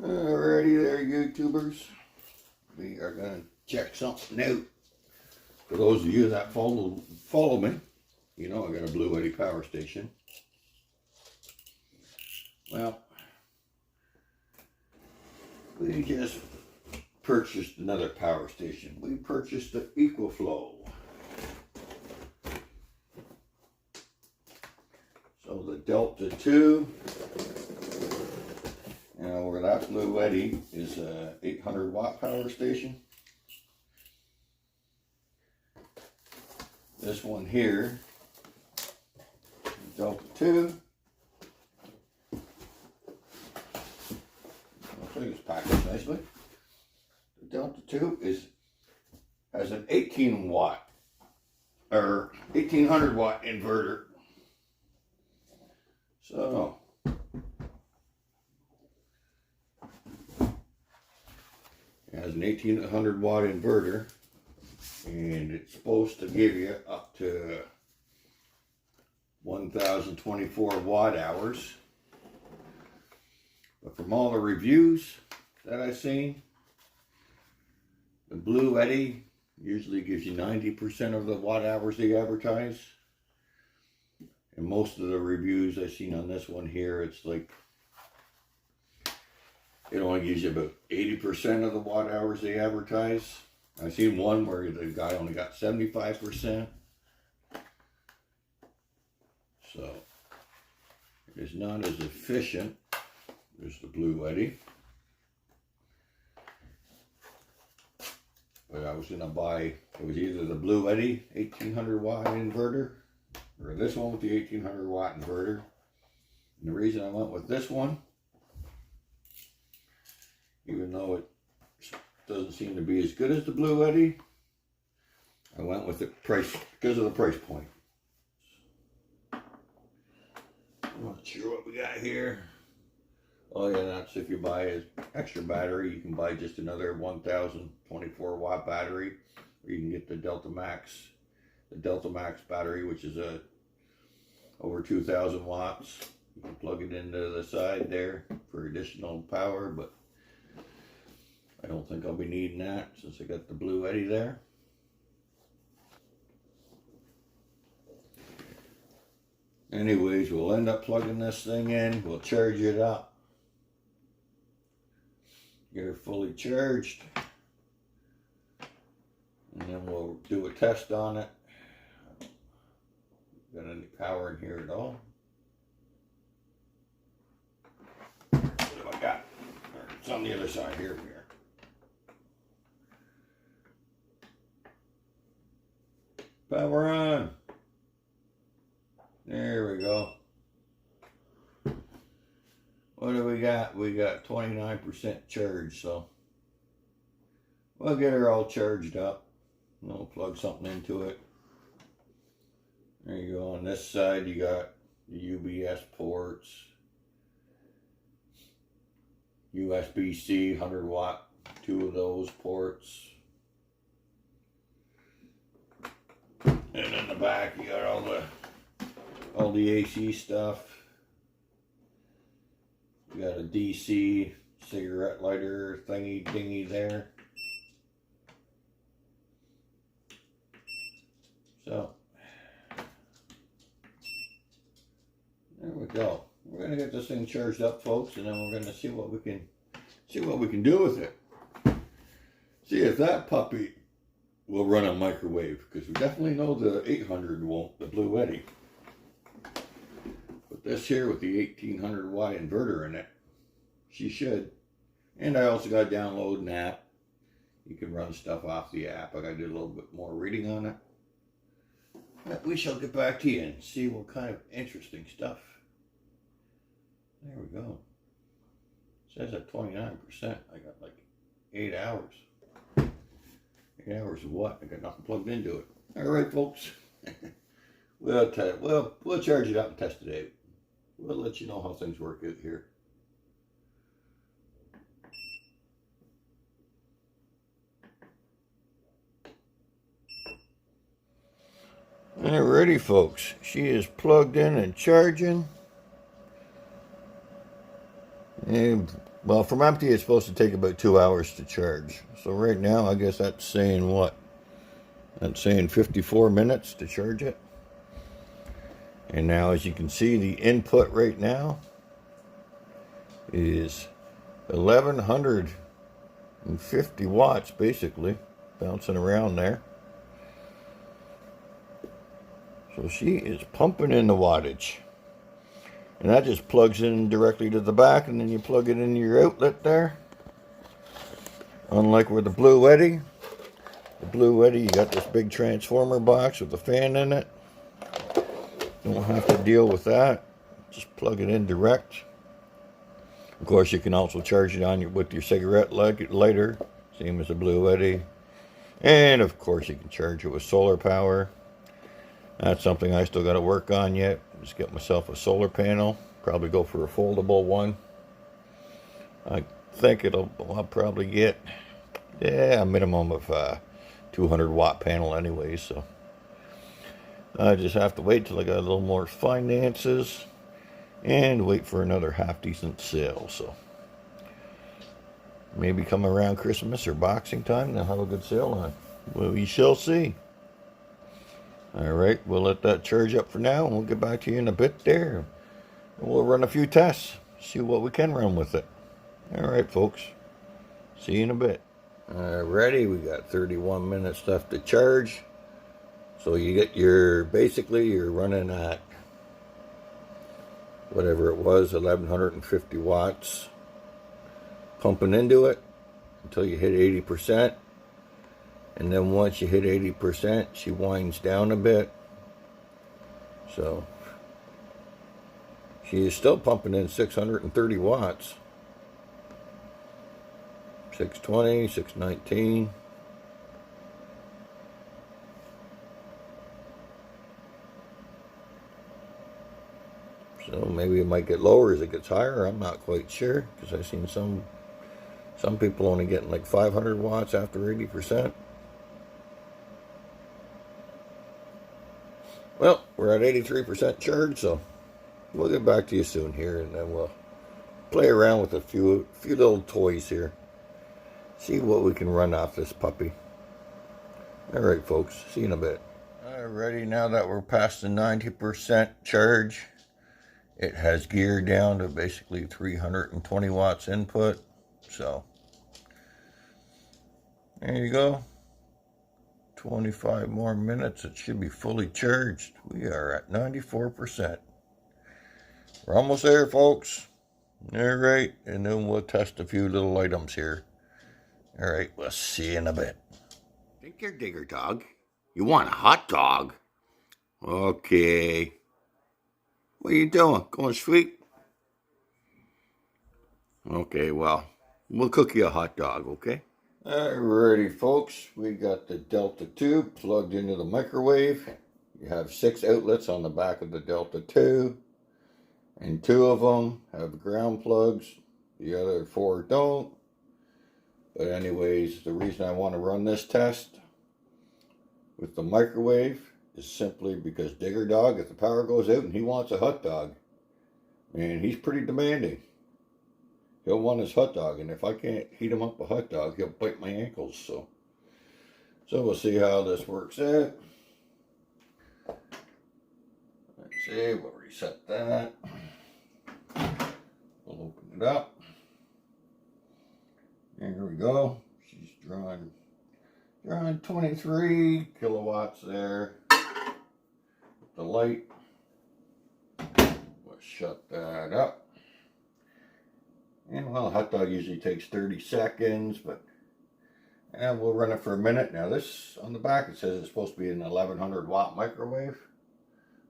Alrighty there, YouTubers. We are going to check something out. For those of you that follow me, you know I got a Blue Eddy power station. Well, we just purchased another power station. We purchased the Ecoflow. So the Delta 2. Now where that Blue Eddy is a 800 watt power station. This one here, Delta 2. I'll show you this package nicely. The Delta 2 has an 18 watt or 1800 watt inverter. So it has an 1800 watt inverter, and it's supposed to give you up to 1024 watt hours. But from all the reviews that I've seen, the Blue Eddy usually gives you 90% of the watt hours they advertise. And most of the reviews I've seen on this one here, it's like it only gives you about 80% of the watt hours they advertise. I've seen one where the guy only got 75%. So it is not as efficient as the Blue Eddy. But I was going to buy, it was either the Blue Eddy 1800 watt inverter or this one with the 1800 watt inverter. And the reason I went with this one, even though it doesn't seem to be as good as the Blue Eddy, I went with the price because of the price point. I'm not sure what we got here. Oh yeah, that's if you buy an extra battery, you can buy just another 1024 watt battery, or you can get the Delta Max battery, which is over 2000 watts. You can plug it into the side there for additional power, but I don't think I'll be needing that since I got the Blue Eddy there. Anyways, we'll end up plugging this thing in. We'll charge it up. Get her fully charged. And then we'll do a test on it. Got any power in here at all? What have I got? It's on the other side here. Power on. There we go. What do we got? We got 29% charge, so we'll get her all charged up. We'll plug something into it. There you go. On this side, you got the UBS ports, USB-C 100 watt, 2 of those ports. And in the back, you got all the AC stuff. You got a DC cigarette lighter thingy dingy there. So there we go. We're gonna get this thing charged up, folks, and then we're gonna see what we can do with it. See if that puppy will run a microwave, because we definitely know the 800 won't, the Blue Eddy. But this here with the 1800 watt inverter in it, she should. And I also got to download an app. You can run stuff off the app. I got to do a little bit more reading on it. But we shall get back to you and see what kind of interesting stuff. There we go. It says at 29%. I got like 8 hours. 8 hours of what? I got nothing plugged into it. All right, folks. We'll charge it up and test it out. We'll let you know how things work out here. Alrighty, folks. She is plugged in and charging. And Well, from empty, it's supposed to take about 2 hours to charge. So right now, I guess that's saying what? That's saying 54 minutes to charge it. And now, as you can see, the input right now is 1150 watts, basically, bouncing around there. So she is pumping in the wattage. And that just plugs in directly to the back, and then you plug it into your outlet there. Unlike with the Blue Eddy, you got this big transformer box with a fan in it. Don't have to deal with that. Just plug it in direct. Of course, you can also charge it on with your cigarette lighter, same as the Blue Eddy. And of course, you can charge it with solar power. That's something I still got to work on yet. Just get myself a solar panel. Probably go for a foldable one. I think I'll probably get, a minimum of 200 watt panel anyway. So I just have to wait till I got a little more finances and wait for another half decent sale. So maybe come around Christmas or Boxing time, they'll have a good sale on. Well, we shall see. Alright, we'll let that charge up for now, and we'll get back to you in a bit there. And we'll run a few tests, see what we can run with it. Alright, folks. See you in a bit. Alrighty, we got 31 minutes left to charge. So you get basically you're running at whatever it was, 1150 watts, pumping into it until you hit 80%. And then once you hit 80%, she winds down a bit. So she is still pumping in 630 watts. 620, 619. So maybe it might get lower as it gets higher. I'm not quite sure, because I've seen some people only getting like 500 watts after 80%. Well, we're at 83% charge, so we'll get back to you soon here, and then we'll play around with a few little toys here. See what we can run off this puppy. Alright, folks, see you in a bit. Alrighty, now that we're past the 90% charge, it has geared down to basically 320 watts input. So there you go. 25 more minutes, it should be fully charged. We are at 94%. We're almost there, folks. Alright, and then we'll test a few little items here. Alright, we'll see you in a bit. Think you're Digger Dog? You want a hot dog? Okay. What are you doing? Going sweet? Okay, well, we'll cook you a hot dog, okay? Alrighty, folks, we got the Delta 2 plugged into the microwave. You have 6 outlets on the back of the Delta 2, and 2 of them have ground plugs. The other 4 don't. But anyways, the reason I want to run this test with the microwave is simply because Digger Dog, if the power goes out and he wants a hot dog, man, he's pretty demanding. He'll want his hot dog, and if I can't heat him up a hot dog, he'll bite my ankles. So we'll see how this works out. Let's see, we'll reset that. We'll open it up. And here we go. She's drawing 23 kilowatts there. The light. We'll shut that up. And well, a hot dog usually takes 30 seconds, but we'll run it for a minute. Now this, on the back, it says it's supposed to be an 1100 watt microwave.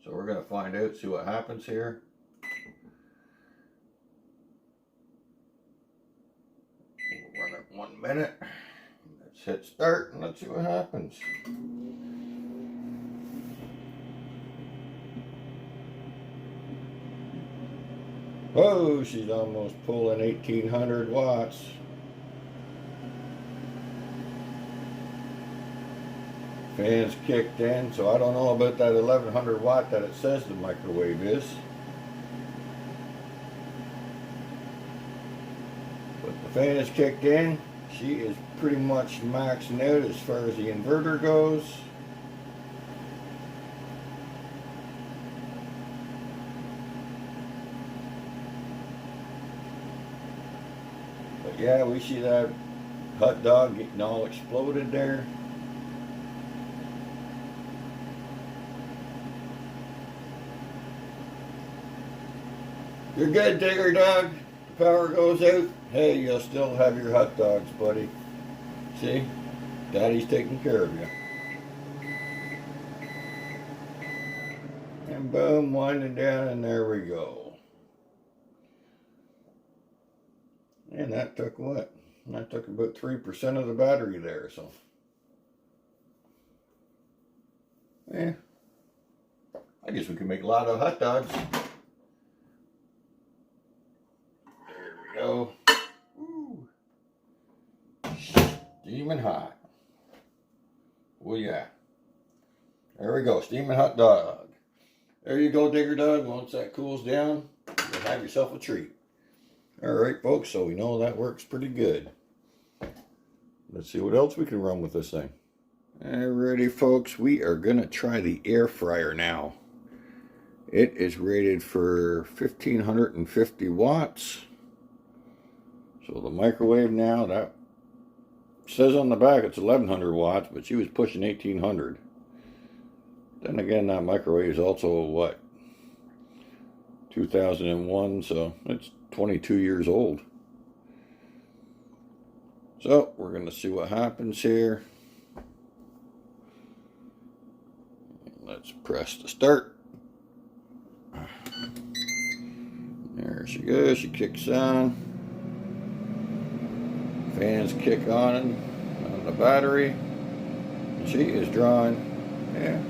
So we're going to find out, see what happens here. We'll run it 1 minute. Let's hit start and let's see what happens. Oh, she's almost pulling 1800 watts. Fans kicked in, so I don't know about that 1100 watt that it says the microwave is. Fan is kicked in. She is pretty much maxing out as far as the inverter goes. But yeah, we see that hot dog getting all exploded there. You're good, Digger Dog. The power goes out. Hey, you'll still have your hot dogs, buddy. See? Daddy's taking care of you. And boom, winding down, and there we go. And that took what? That took about 3% of the battery there, so. Yeah. I guess we can make a lot of hot dogs. There we go. Woo. Steaming hot. Oh yeah. There we go, steaming hot dog. There you go, Digger Dog. Once that cools down, you'll have yourself a treat. Alright folks, so we know that works pretty good. Let's see what else we can run with this thing. Alrighty folks, we are going to try the air fryer now. It is rated for 1550 watts. So the microwave now, that says on the back it's 1100 watts, but she was pushing 1800. Then again, that microwave is also, what, 2001, so it's 22 years old. So we're going to see what happens here. Let's press the start. There she goes, she kicks on. Fans kick on the battery. And she is drawing, yeah.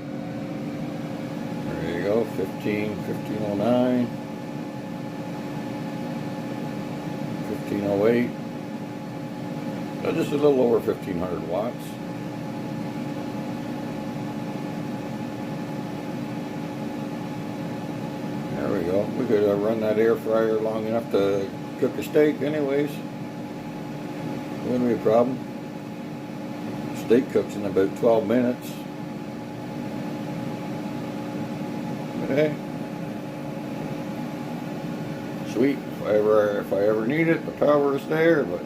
There you go, 1509, 1508. So just a little over 1500 watts. There we go. We could run that air fryer long enough to cook a steak anyways. Wouldn't be a problem. Steak cooks in about 12 minutes. Okay. Sweet. If I ever need it, the power is there. But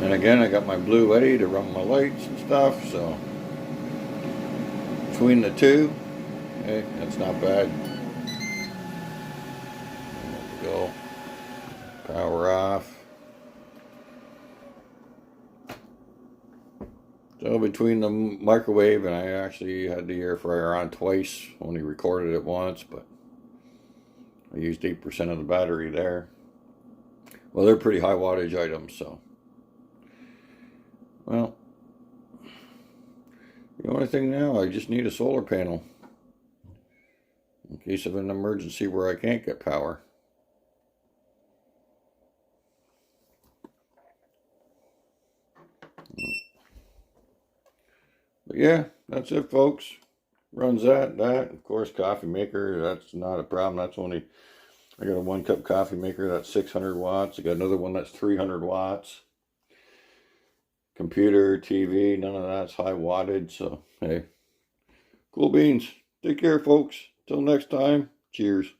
and again, I got my blue ready to run my lights and stuff. So between the two, okay, that's not bad. There we go. Power off. So between the microwave, and I actually had the air fryer on twice, only recorded it once, but I used 8% of the battery there. Well, they're pretty high wattage items, so. Well, the only thing now, I just need a solar panel in case of an emergency where I can't get power. But yeah, that's it folks. Runs that, of course, coffee maker, that's not a problem. That's only, I got a 1-cup coffee maker, that's 600 watts. I got another one that's 300 watts. Computer, TV, none of that's high wattage, so hey, cool beans. Take care folks. Till next time, cheers.